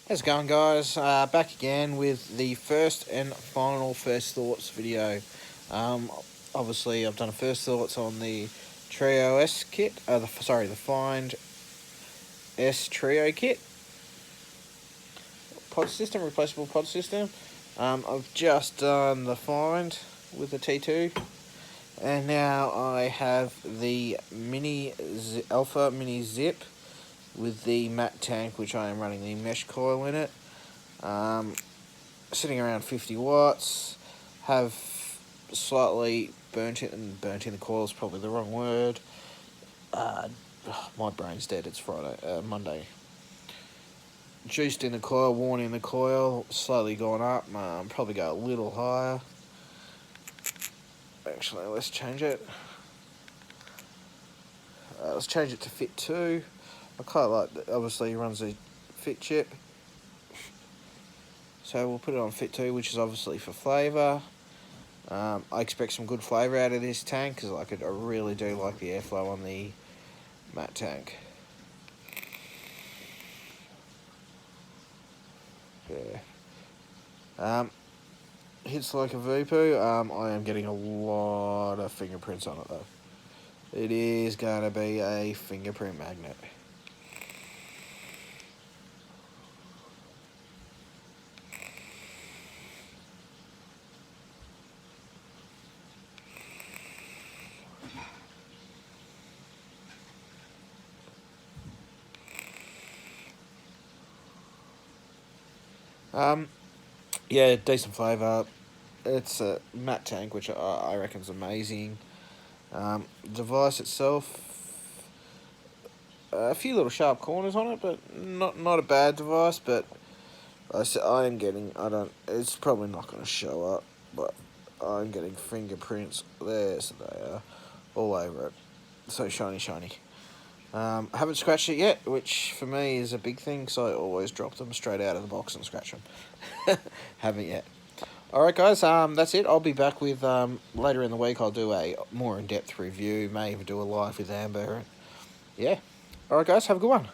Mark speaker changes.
Speaker 1: How's it going, guys? Back again with the first and final first thoughts video. Um, Obviously, I've done a first thoughts on the Trio S kit. The Find S Trio kit. Pod system, replaceable pod system. I've just done the Find with the T2, and now I have the Alpha Mini Zip with the matte tank, which I am running the mesh coil in it. Sitting around 50 watts. Have slightly burnt in the coil is probably the wrong word. My brain's dead. It's Monday. Juiced in the coil, worn in the coil, slowly gone up. Probably go a little higher. Actually, let's change it. Let's change it to fit 2. I quite like that. Obviously, he runs a fit chip. So we'll put it on fit 2, which is obviously for flavour. I expect some good flavour out of this tank because I really do like the airflow on the matte tank. Yeah. Hits like a Voopoo. I am getting a lot of fingerprints on it though. It is going to be a fingerprint magnet. Yeah, decent flavour. It's a matte tank, which I reckon is amazing. Device itself, a few little sharp corners on it, but not a bad device. But I am getting, it's probably not going to show up, but I'm getting fingerprints there, so they are all over it. So shiny. I haven't scratched it yet, which for me is a big thing, because I always drop them straight out of the box and scratch them. Haven't yet. Alright guys, that's it. I'll be back with, later in the week I'll do a more in-depth review, may even do a live with Amber. Yeah. Alright guys, have a good one.